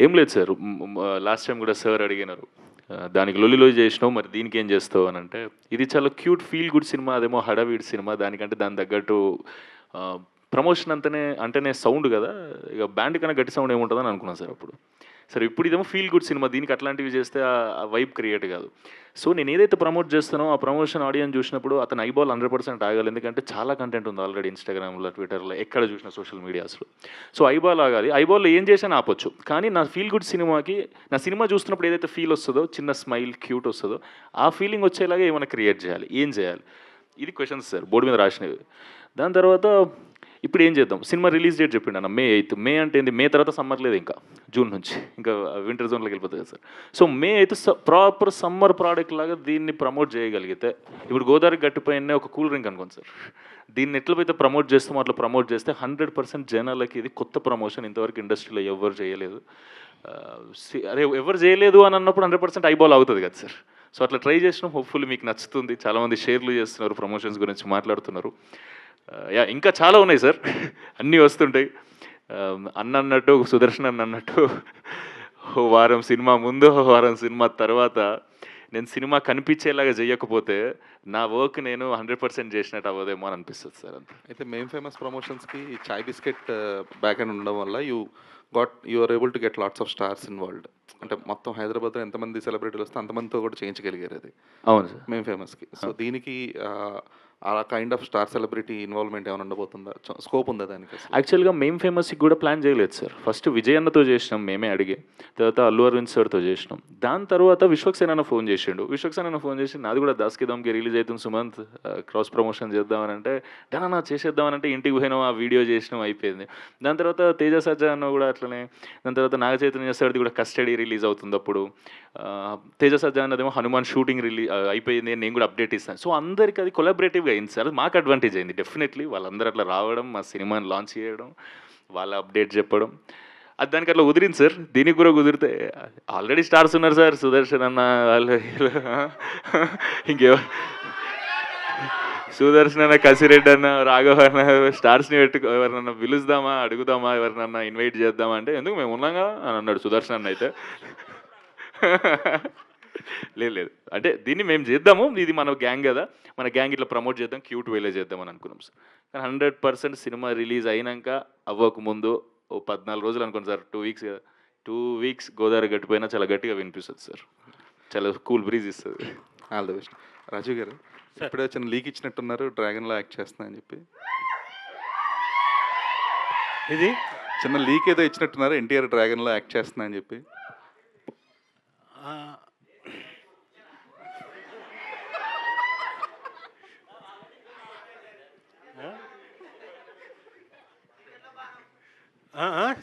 ఏం లేదు సార్, లాస్ట్ టైం కూడా సార్ అడిగినారు దానికి లొల్లి చేసినావు, మరి దీనికి ఏం చేస్తావు అని. అంటే ఇది చాలా క్యూట్ ఫీల్ గుడ్ సినిమా, అదేమో హడావిడి సినిమా. దానికంటే దాని తగ్గట్టు ప్రమోషన్ అంటేనే సౌండ్ కదా, ఇక బ్యాండ్ కన్నా గట్టి సౌండ్ ఏముంటుందని అనుకున్నాను సార్ అప్పుడు. సరే ఇప్పుడు ఇదేమో ఫీల్ గుడ్ సినిమా, దీనికి అట్లాంటివి చేస్తే ఆ వైబ్ క్రియేట్ కాదు. సో నేను ఏదైతే ప్రమోట్ చేస్తానో ఆ ప్రమోషన్ ఆడియన్స్ చూసినప్పుడు అతను ఐబాల్ 100% ఆగాలి. ఎందుకంటే చాలా కంటెంట్ ఉంది ఆల్రెడీ ఇన్స్టాగ్రామ్లో, ట్విట్టర్లో, ఎక్కడ చూసిన సోషల్ మీడియాస్లో. సో ఐబాల్ ఆగాలి. ఐబాల్లో ఏం చేసినా ఆపొచ్చు, కానీ నా ఫీల్ గుడ్ సినిమాకి నా సినిమా చూస్తున్నప్పుడు ఏదైతే ఫీల్ వస్తుందో, చిన్న స్మైల్ క్యూట్ వస్తుందో, ఆ ఫీలింగ్ వచ్చేలాగా ఏమైనా క్రియేట్ చేయాలి. ఏం చేయాలి, ఇది క్వశ్చన్స్ సార్ బోర్డు మీద రాసినవి. దాని తర్వాత ఇప్పుడు ఏం చేద్దాం, సినిమా రిలీజ్ డేట్ చెప్పిండు అన్న May 8th. మే అంటే ఏంది, మే తర్వాత సమ్మర్ లేదు, ఇంకా జూన్ నుంచి ఇంకా వింటర్ జోన్లోకి వెళ్ళిపోతుంది కదా sir. So May 8th proper summer product లాగా దీన్ని ప్రమోట్ చేయగలిగితే, ఇప్పుడు గోదావరి గట్టిపైనే ఒక కూల్ డ్రింక్ అనుకోండి సార్, దీన్ని ఎట్లయితే ప్రమోట్ చేస్తామో అట్లా ప్రమోట్ చేస్తే 100% జనాలకి ఇది కొత్త ప్రమోషన్, ఇంతవరకు ఇండస్ట్రీలో ఎవరు చేయలేదు. అదే ఎవరు చేయలేదు అని అన్నప్పుడు 100% ఐబాల్ అవుతుంది కదా సార్. సో అట్లా ట్రై చేసినాం, హోప్ఫుల్లీ మీకు నచ్చుతుంది. చాలామంది షేర్లు చేస్తున్నారు, ప్రమోషన్స్ గురించి మాట్లాడుతున్నారు. యా, ఇంకా చాలా ఉన్నాయి సార్, అన్నీ వస్తుంటాయి. అన్నట్టు సుదర్శన్ అన్నట్టు వారం సినిమా ముందు, వారం సినిమా తర్వాత నేను సినిమా కనిపించేలాగా చేయకపోతే నా వర్క్ నేను 100% చేసినట్టు అవ్వదేమో అని అనిపిస్తుంది సార్. అంతే. అయితే మెయిన్ ఫేమస్ ప్రమోషన్స్కి చాయ్ బిస్కెట్ బ్యాక్ అండ్ ఉండడం వల్ల you are able to get lots of stars involved. అంటే మొత్తం హైదరాబాద్లో ఎంతమంది సెలబ్రిటీలు వస్తే అంతమందితో కూడా చేయించగలిగారు అది. అవును సార్, మెయిన్ ఫేమస్కి. సో దీనికి ఆ kind of star celebrity involvement ఏమైనా ఉండబోతుందా, స్కోప్ ఉందా దానికి? యాక్చువల్గా మెయిన్ ఫేమస్కి కూడా ప్లాన్ చేయలేదు సార్. ఫస్ట్ విజయ్ అన్నతో చేసినాం, మేమే అడిగి. తర్వాత అల్లు అరవింద్ సార్తో చేసినాం. దాని తర్వాత విశ్వక్సేన ఫోన్ చేసిండు. విశ్వక్సేన ఫోన్ చేసి నాది కూడా దాస్కి దామ్కి రిలీజ్ అవుతుంది సుమంత్, క్రాస్ ప్రమోషన్ చేద్దామని అంటే, డనా చేసేద్దామనంటే ఇంటికి పోయినాం, ఆ వీడియో చేసినాం, అయిపోయింది. దాని తర్వాత తేజ సజ్జా అన్న కూడా అట్లనే. దాని తర్వాత నాగ చైతన్య సార్ది కూడా కస్టడీ రిలీజ్ అవుతుంది అప్పుడు. తేజ సజ్జా అన్నదేమో హనుమాన్ షూటింగ్ అయిపోయింది, నేను కూడా అప్డేట్ ఇస్తాను. సో అందరికీ అది కొలాబరేటివ్గా అయింది సార్, మాకు అడ్వాంటేజ్ అయింది డెఫినెట్లీ. వాళ్ళందరూ అట్లా రావడం, మా సినిమాని లాంచ్ చేయడం, వాళ్ళ అప్డేట్ చెప్పడం, అది దానికి అట్లా కుదిరింది సార్. దీనికి కూడా కుదిరితే ఆల్రెడీ స్టార్స్ ఉన్నారు సార్, సుదర్శన్ అన్న వాళ్ళు, ఇంకెవరు, సుదర్శన్ అన్న, కసిరెడ్డి అన్న, రాఘవ అన్న, స్టార్స్ని ఎవరినన్నా పిలుస్తామా, అడుగుదామా, ఎవరినన్నా ఇన్వైట్ చేద్దామా అంటే, ఎందుకు మేము ఉన్నాగా అని అన్నాడు సుదర్శన్ అన్న. అయితే లేదు, అంటే దీన్ని మేము చేద్దాము, ఇది మన గ్యాంగ్ కదా, మన గ్యాంగ్ ఇట్లా ప్రమోట్ చేద్దాం, క్యూట్ వేలే చేద్దామని అనుకున్నాం సార్. కానీ 100% సినిమా రిలీజ్ అయినాక అవ్వకముందు 14 రోజులు అనుకోండి సార్, 2 weeks కదా, 2 weeks గోదావరి గట్టిపోయినా చాలా గట్టిగా వినిపిస్తుంది సార్, చాలా కూల్ బ్రీజ్ ఇస్తుంది. All the best. Rajeev garu, ఇప్పుడే చిన్న లీక్ ఇచ్చినట్టున్నారు, డ్రాగన్లో యాక్ట్ చేస్తున్నా అని చెప్పి. ఇది చిన్న లీక్ ఏదో ఇచ్చినట్టున్నారు, ఎన్టీఆర్ డ్రాగన్లో యాక్ట్ చేస్తున్నా అని చెప్పి.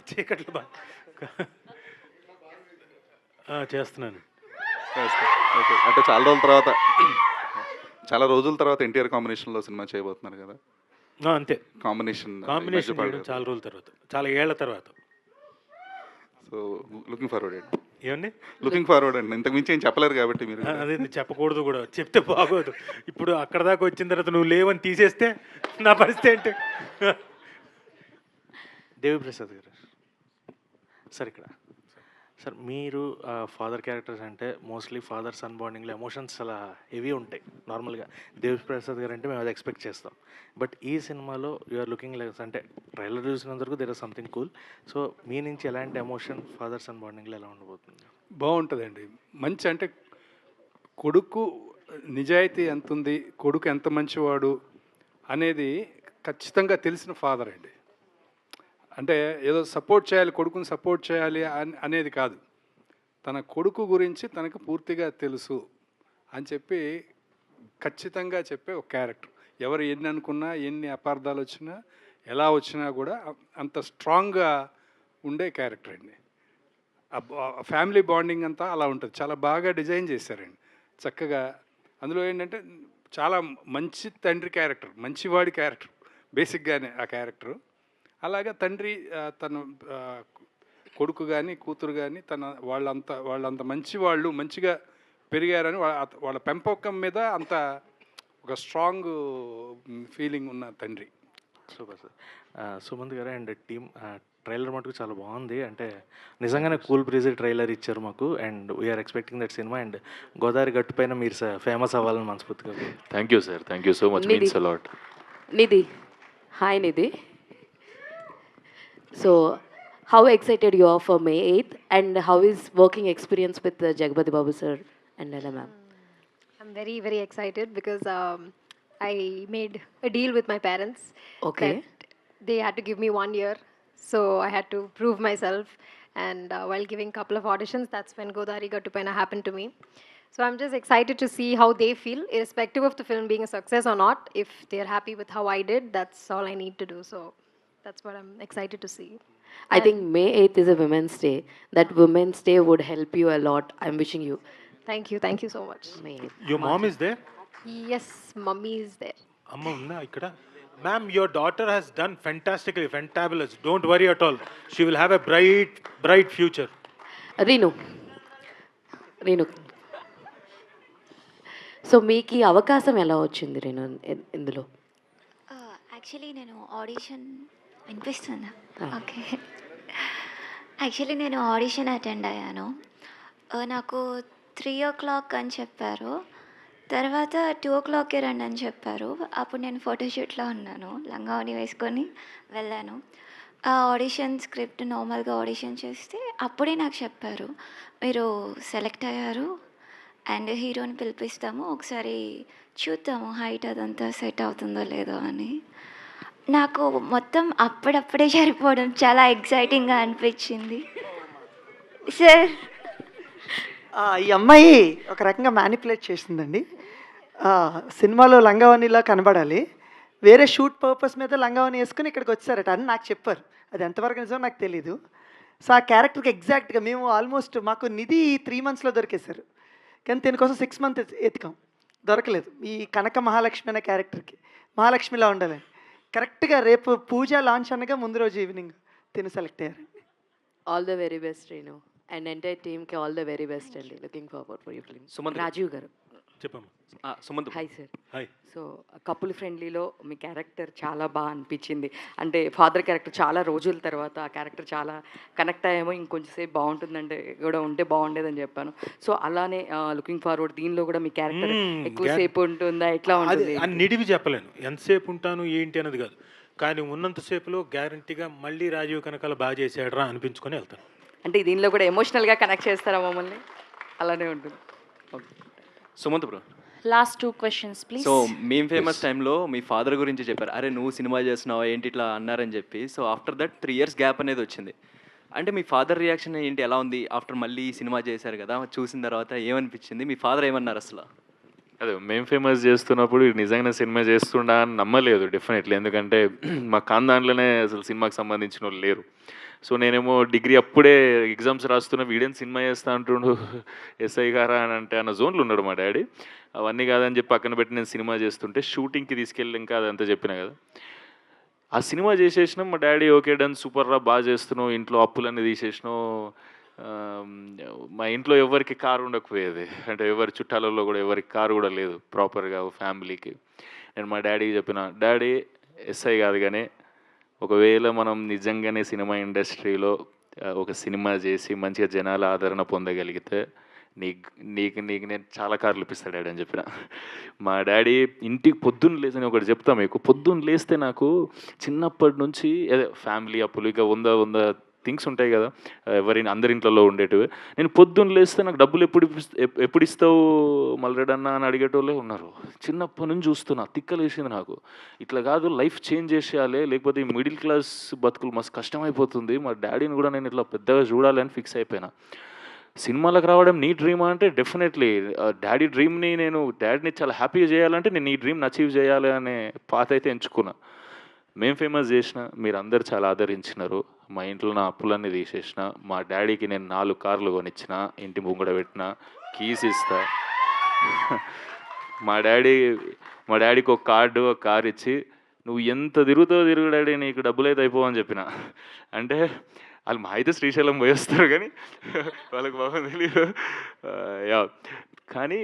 చీకట్లు చేస్తున్నాను. ఓకే, అంటే చాలా రోజుల తర్వాత ఎన్టీఆర్ కాంబినేషన్లో సినిమా చేయబోతున్నారు కదా, అంతే. కాంబినేషన్ కాంబినేషన్ చేయడం చాలా రోజుల తర్వాత, చాలా ఏళ్ల తర్వాత. సో లుకింగ్ ఫార్వర్డ్ అండి, ఏమండి? లుకింగ్ ఫార్వర్డ్ అండి. ఇంతకు మించి ఏం చెప్పలేరు కాబట్టి మీరు. అదే చెప్పకూడదు కూడా, చెప్తే బాగోదు. ఇప్పుడు అక్కడ దాకా వచ్చిన తర్వాత నువ్వు లేవని తీసేస్తే నా పరిస్థితి ఏంటి? దేవిప్రసాద్ గారు సార్, ఇక్కడ సార్ మీరు ఫాదర్ క్యారెక్టర్స్ అంటే మోస్ట్లీ ఫాదర్ సన్ బాండింగ్లో ఎమోషన్స్ చాలా హెవీ ఉంటాయి నార్మల్గా. దేవిప్రసాద్ గారు అంటే మేము అది ఎక్స్పెక్ట్ చేస్తాం. బట్ ఈ సినిమాలో యూఆర్ లుకింగ్ లైక్, అంటే ట్రైలర్ చూసినందుకు there are something cool. So మీ నుంచి ఎలాంటి ఎమోషన్ ఫాదర్ సన్ బాండింగ్లో ఎలా ఉండబోతుంది? బాగుంటుందండి. మంచి అంటే కొడుకు నిజాయితీ ఎంత ఉంది, కొడుకు ఎంత మంచివాడు అనేది ఖచ్చితంగా తెలిసిన ఫాదర్ అండి. అంటే ఏదో సపోర్ట్ చేయాలి, కొడుకుని సపోర్ట్ చేయాలి అనేది కాదు, తన కొడుకు గురించి తనకు పూర్తిగా తెలుసు అని చెప్పి ఖచ్చితంగా చెప్పే ఒక క్యారెక్టర్. ఎవరు ఎన్ని అనుకున్నా, ఎన్ని అపార్థాలు వచ్చినా, ఎలా వచ్చినా కూడా అంత స్ట్రాంగ్గా ఉండే క్యారెక్టర్ అండి. ఫ్యామిలీ బాండింగ్ అంతా అలా ఉంటుంది. చాలా బాగా డిజైన్ చేశారండి చక్కగా. అందులో ఏంటంటే చాలా మంచి తండ్రి క్యారెక్టర్, మంచివాడి క్యారెక్టర్ బేసిక్గానే ఆ క్యారెక్టరు. అలాగే తండ్రి తన కొడుకు కానీ కూతురు కానీ వాళ్ళంత మంచి వాళ్ళు మంచిగా పెరిగారని వాళ్ళ పెంపకం మీద అంత ఒక స్ట్రాంగ్ ఫీలింగ్ ఉన్న తండ్రి. Super sir. సుమంత్ గారు అండ్ టీమ్, ట్రైలర్ మటుకు చాలా బాగుంది. అంటే నిజంగానే కూల్ బ్రీజ్ ట్రైలర్ ఇచ్చారు మాకు, అండ్ వీఆర్ ఎక్స్పెక్టింగ్ దట్ సినిమా. అండ్ గోదావరి గట్టు పైన మీరు ఫేమస్ అవ్వాలని మనస్ఫూర్తిగా. Thank you sir, thank you so much, means a lot. Nidhi, hi Nidhi. So, how excited you are for May 8th, and how is working experience with Jagapati Babu sir and Nana ma'am? I'm very, very excited because I made a deal with my parents. Okay. That they had to give me 1 year, so I had to prove myself. And while giving a couple of auditions, that's when Godari Gattu Paina happened to me. So I'm just excited to see how they feel, irrespective of the film being a success or not. If they're happy with how I did, that's all I need to do. So that's what I'm excited to see. I think May 8th is a Women's Day. That Women's Day would help you a lot. I'm wishing you. Thank you so much. May 8th. Your mom is there? Yes, mummy is there. అమ్మ ఉందా ఇక్కడ? Ma'am, your daughter has done fantastically, fantabulous. Don't worry at all. She will have a bright future. Reenu. So మీకు ఈ అవకాశం ఎలా వచ్చింది రేణు ఇందులో? Actually నేను ఆడిషన్ వినిపిస్తుందా? ఓకే. యాక్చువల్లీ నేను ఆడిషన్ అటెండ్ అయ్యాను. నాకు 3 o'clock అని చెప్పారు. తర్వాత 2 o'clockకే రండి అని చెప్పారు. అప్పుడు నేను ఫోటోషూట్లో ఉన్నాను, లంగావని వేసుకొని వెళ్ళాను. ఆ ఆడిషన్ స్క్రిప్ట్ నార్మల్గా ఆడిషన్ చేస్తే అప్పుడే నాకు చెప్పారు, మీరు సెలెక్ట్ అయ్యారు అండ్ హీరోని పిలిపిస్తాము, ఒకసారి చూద్దాము హైట్ అదంతా సెట్ అవుతుందో లేదో అని. నాకు మొత్తం అప్పుడప్పుడే సరిపోవడం చాలా ఎక్సైటింగ్గా అనిపించింది సార్. ఈ అమ్మాయి ఒక రకంగా మ్యానిపులేట్ చేసిందండి. సినిమాలో లంగావనిలా కనబడాలి, వేరే షూట్ పర్పస్ మీద లంగావని వేసుకుని ఇక్కడికి వచ్చారట అని నాకు చెప్పారు. అది ఎంతవరకు నిజమో నాకు తెలీదు. సో ఆ క్యారెక్టర్కి ఎగ్జాక్ట్గా మేము ఆల్మోస్ట్ మాకు నిధి 3 monthsలో దొరికేశారు, కానీ దీనికోసం 6 months ఎతికాం, దొరకలేదు. ఈ కనక మహాలక్ష్మి అనే క్యారెక్టర్కి మహాలక్ష్మిలా ఉండాలని కరెక్ట్గా రేపు పూజ లాంచ్ అనగా ముందు రోజు ఈవినింగ్ తిని సెలెక్ట్ అయ్యారండి. All the very best Renu and entire టీమ్కి ఆల్ ద వెరీ బెస్ట్ అండి. Looking forward for you film. Sumanth Rajeev garu చెప్పమ్మా. Sumanth. Hi sir. Hi. So couple ఫ్రెండ్లీలో మీ క్యారెక్టర్ చాలా బాగా అనిపించింది. అంటే ఫాదర్ క్యారెక్టర్ చాలా రోజుల తర్వాత ఆ క్యారెక్టర్ చాలా కనెక్ట్ అయ్యామో, ఇంకొంచెంసేపు బాగుంటుందంటే కూడా ఉంటే బాగుండేదని చెప్పాను. సో అలానే లుకింగ్ ఫార్వర్డ్ దీనిలో కూడా మీ క్యారెక్టర్ ఎక్కువసేపు ఉంటుందా, ఎట్లా ఉంటుంది? అది నిడివి చెప్పలేను, ఎంతసేపు ఉంటాను ఏంటి అనేది కాదు, కానీ ఉన్నంతసేపులో గ్యారంటీగా మళ్ళీ రాజీవ్ కనకాల బాగా చేసాడరా అనిపించుకొని వెళ్తాను. అంటే దీనిలో కూడా ఎమోషనల్గా కనెక్ట్ చేస్తారా మమ్మల్ని? అలానే ఉంటుంది. Sumanth bro, last 2 questions please. So మేము ఫేమస్ టైంలో మీ ఫాదర్ గురించి చెప్పారు, అరే నువ్వు సినిమా చేస్తున్నావు ఏంటి ఇట్లా అన్నారని చెప్పి. So after that 3 years gap అనేది వచ్చింది. అంటే మీ ఫాదర్ రియాక్షన్ ఏంటి, ఎలా ఉంది ఆఫ్టర్ మళ్ళీ సినిమా చేశారు కదా, చూసిన తర్వాత ఏమనిపించింది, మీ ఫాదర్ ఏమన్నారు అసలు? అదే మేము ఫేమస్ చేస్తున్నప్పుడు ఇది నిజంగానే సినిమా చేస్తుండా అని నమ్మలేదు డెఫినెట్లీ. ఎందుకంటే మా ఖాందాన్లోనే అసలు సినిమాకి సంబంధించిన వాళ్ళు లేరు. సో నేనేమో డిగ్రీ అప్పుడే ఎగ్జామ్స్ రాస్తున్న వీడేం సినిమా చేస్తా అంటుండు ఎస్ఐ గారా అని అంటే అన్న జోన్లు ఉన్నాడు మా డాడీ. అవన్నీ కాదని చెప్పి పక్కన పెట్టి నేను సినిమా చేస్తుంటే షూటింగ్కి తీసుకెళ్ళి ఇంకా అదంతా చెప్పిన కదా. ఆ సినిమా చేసేసినాం. మా డాడీ ఓకే డన్, సూపర్ రా, బాగా చేస్తున్నావు, ఇంట్లో అప్పులన్నీ తీసేసినావు. మా ఇంట్లో ఎవరికి కారు ఉండకపోయేది, అంటే ఎవరి చుట్టాలలో కూడా ఎవరికి కారు కూడా లేదు ప్రాపర్గా ఫ్యామిలీకి. నేను మా డాడీకి చెప్పిన, డాడీ ఎస్ఐ కాదు కానీ ఒకవేళ మనం నిజంగానే సినిమా ఇండస్ట్రీలో ఒక సినిమా చేసి మంచిగా జనాల ఆదరణ పొందగలిగితే నీకు నేను చాలా కార్లు ఇప్పిస్తాడు డాడీ అని చెప్పిన. మా డాడీ ఇంటికి పొద్దున్న లేచి, నేను ఒకటి చెప్తా మీకు, పొద్దున్న లేస్తే నాకు చిన్నప్పటి నుంచి అదే ఫ్యామిలీ అప్పులు ఇక వంద థింగ్స్ ఉంటాయి కదా అందరి ఇంట్లో ఉండేటివి. నేను పొద్దున్న లేస్తే నాకు డబ్బులు ఎప్పుడు ఇస్తావు మల్రెడన్నా అని అడిగేటోళ్ళే ఉన్నారు. చిన్నప్పటి నుంచి చూస్తున్నా, తిక్కలేసింది నాకు. ఇట్లా కాదు, లైఫ్ చేంజ్ చేసేయాలి, లేకపోతే ఈ మిడిల్ క్లాస్ బతుకులు మస్తు కష్టమైపోతుంది. మా డాడీని కూడా నేను ఇట్లా పెద్దగా చూడాలి అని ఫిక్స్ అయిపోయినా. సినిమాలకు రావడం నీ డ్రీమా అంటే డెఫినెట్లీ డాడీ డ్రీమ్ని, నేను డాడీని చాలా హ్యాపీగా చేయాలంటే నేను ఈ డ్రీమ్ని అచీవ్ చేయాలి అనే పాత అయితే ఎంచుకున్నా. మేము ఫేమస్ చేసిన, మీరు అందరు చాలా ఆదరించినారు. మా ఇంట్లో నా అప్పులన్నీ తీసేసిన, మా డాడీకి నేను 4 కార్లు కొనిచ్చిన, ఇంటి ముంగడ పెట్టిన, కీస్ ఇస్తా. మా డాడీకి ఒక కార్ ఇచ్చి, నువ్వు ఎంత తిరుగుతావు తిరుగు డాడీ, నీకు డబ్బులు అయితే అయిపోవని చెప్పిన. అంటే వాళ్ళు మా అయితే శ్రీశైలం పోయేస్తారు కానీ వాళ్ళకి బాగా తెలియదు. యా, కానీ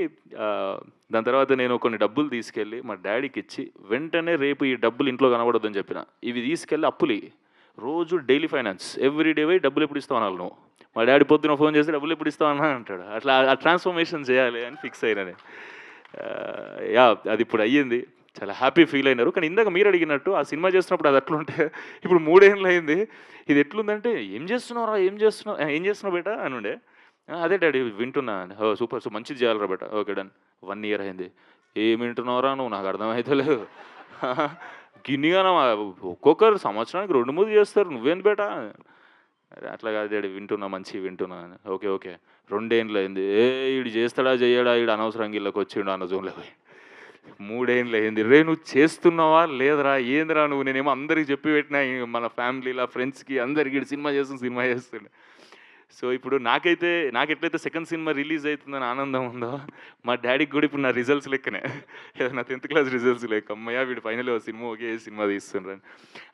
దాని తర్వాత నేను కొన్ని డబ్బులు తీసుకెళ్ళి మా డాడీకి ఇచ్చి, వెంటనే రేపు ఈ డబ్బులు ఇంట్లో కనబడొద్దని చెప్పిన. ఇవి తీసుకెళ్ళి అప్పులు రోజు డైలీ ఫైనాన్స్ ఎవ్రీడే పోయి డబ్బులు ఎప్పుడు ఇస్తావు అనాలి నువ్వు. మా డాడీ పొద్దున ఫోన్ చేసి డబ్బులు ఎప్పుడు ఇస్తావు అన్నా అంటాడు. అట్లా ఆ ట్రాన్స్ఫర్మేషన్ చేయాలి అని ఫిక్స్ అయినా నేను. యా, అది ఇప్పుడు అయ్యింది. చాలా హ్యాపీ ఫీల్ అయినారు. కానీ ఇందాక మీరు అడిగినట్టు ఆ సినిమా చేస్తున్నప్పుడు అది అట్లుంటే ఇప్పుడు 3 ఏళ్ళు అయింది. ఇది ఎట్లుందంటే, ఏం చేస్తున్నావు బేటా అని ఉండే. అదే డాడీ వింటున్నా. సూపర్ మంచిది చేయాలరా బేటా. Okay done. 1 ఇయర్ అయింది. ఏం వింటున్నావురా నువ్వు, నాకు అర్థమైతే లేదు. గిన్నిగానా ఒక్కొక్కరు సంవత్సరానికి 2-3 చేస్తారు, నువ్వేంది బేటా. అట్లా కాదు డాడీ, వింటున్నా, మంచిగా వింటున్నా. ఓకే 2 ఏళ్ళు అయింది. వీడు చేస్తాడా చేయడా, వీడు అనవసరంగా ఇళ్ళకి వచ్చిండు అన్న జోన్లో పోయి. 3 ఏళ్ళు అయింది. రే నువ్వు చేస్తున్నావా లేదురా, ఏందిరా నువ్వు. నేనేమో అందరికి చెప్పి పెట్టినా, మన ఫ్యామిలీలో ఫ్రెండ్స్కి అందరికి సినిమా చేస్తుండే. సో ఇప్పుడు నాకు ఎట్లయితే సెకండ్ సినిమా రిలీజ్ అవుతుందని ఆనందం ఉందో, మా డాడీకి కూడా ఇప్పుడు నా రిజల్ట్స్ లెక్కనే. ఏదో నా 10th క్లాస్ రిజల్ట్స్ లెక్క, అమ్మయ్య వీడు ఫైనల్ సినిమా తీస్తుండ్రని.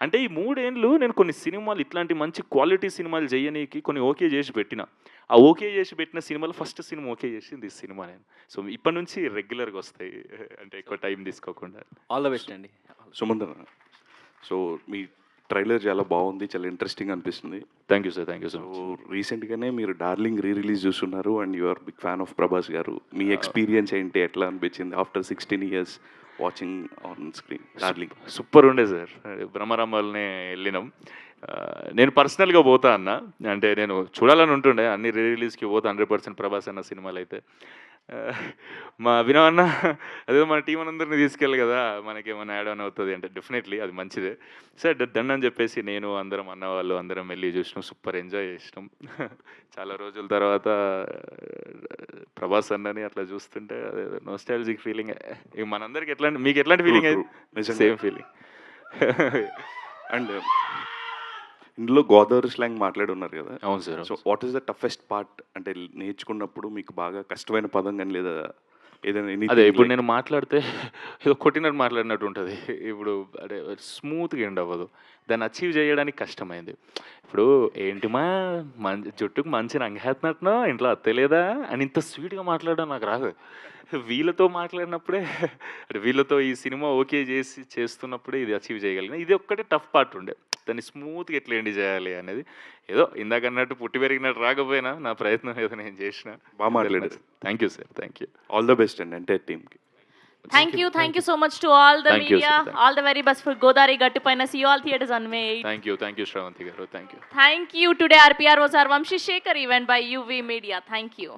అంటే ఈ 3 ఏళ్ళు నేను కొన్ని సినిమాలు, ఇట్లాంటి మంచి క్వాలిటీ సినిమాలు చేయనీకి కొన్ని ఓకే చేసి పెట్టిన. ఆ ఓకే చేసి పెట్టిన సినిమాలో ఫస్ట్ సినిమా ఓకే చేసింది ఈ సినిమా నేను. సో ఇప్పటి నుంచి రెగ్యులర్గా వస్తాయి, అంటే ఎక్కువ టైం తీసుకోకుండా. ఆల్ ద బెస్ట్ అండి. సుమంత్, సో మీ ట్రైలర్ చాలా బాగుంది, చాలా ఇంట్రెస్టింగ్ అనిపిస్తుంది. Thank you sir. సో రీసెంట్గానే మీరు డార్లింగ్ రిలీజ్ చూస్తున్నారు and you are big fan of Prabhas గారు. మీ ఎక్స్పీరియన్స్ ఏంటి, ఎట్లా అనిపించింది after 16 years watching on screen darling? Super ఉండే సార్. బ్రహ్మరాంబాల్నే వెళ్ళినాం. నేను పర్సనల్గా పోతా అన్న, అంటే నేను చూడాలని ఉంటుండే, అన్ని రిలీజ్కి పోతా 100% ప్రభాస్ అన్న సినిమాలు అయితే. మా అభినవ్ అన్న అదే మన టీం అందరినీ తీసుకెళ్ళి కదా, మనకేమైనా యాడ్ ఆన్ అవుతుంది అంటే డెఫినెట్లీ అది మంచిదే సార్. దండ అని చెప్పేసి నేను అందరం అన్నవాళ్ళు అందరం వెళ్ళి చూసినాం, సూపర్ ఎంజాయ్ చేసినాం. చాలా రోజుల తర్వాత ప్రభాస్ అన్నని అట్లా చూస్తుంటే అదే నోస్టాలజిక్ ఫీలింగ్. మనందరికి ఎట్లాంటి, మీకు ఎట్లాంటి ఫీలింగ్ అయింది? Same feeling. అండ్ ఇందులో గోదావరి స్లాంగ్ మాట్లాడి ఉన్నారు కదా. అవును sir. So what is the toughest part, అంటే నేర్చుకున్నప్పుడు మీకు బాగా కష్టమైన పదం కానీ లేదా ఏదైనా? అదే ఇప్పుడు నేను మాట్లాడితే ఏదో కొట్టినట్టు మాట్లాడినట్టు ఉంటుంది. ఇప్పుడు అంటే స్మూత్గా ఎండ్ అవ్వదు, దాన్ని అచీవ్ చేయడానికి కష్టమైంది. ఇప్పుడు ఏంటి జుట్టుకు మంచి రంగేస్తున్నట్టునో, ఇంట్లో అత్తలేదా అని ఇంత స్వీట్గా మాట్లాడడం నాకు రాదు. వీళ్ళతో మాట్లాడినప్పుడే, అంటే వీళ్ళతో ఈ సినిమా ఓకే చేస్తున్నప్పుడే ఇది అచీవ్ చేయగలిగిన. ఇది ఒక్కటే టఫ్ పార్ట్ ఉండే, దాన్ని స్మూత్గా ఎట్లా ఎండ్ చేయాలి అనేది. ఏదో ఇందాక అన్నట్టు పుట్టి పెరిగినట్టు రాకపోయినా నా ప్రయత్నం ఏదో నేను చేసిన. బాగా మాట్లాడారు. Thank you sir. Thank you. All the best అండి ఎంటైర్ టీమ్కి. Thank you so much to all the Thank you, media. sir. All the very best for Godari Gattupaina. See you all theaters on May 8th. Thank you Shravanti garu. Thank you. Thank you. Today RPR was our Vamshi Shekhar event by UV Media. Thank you.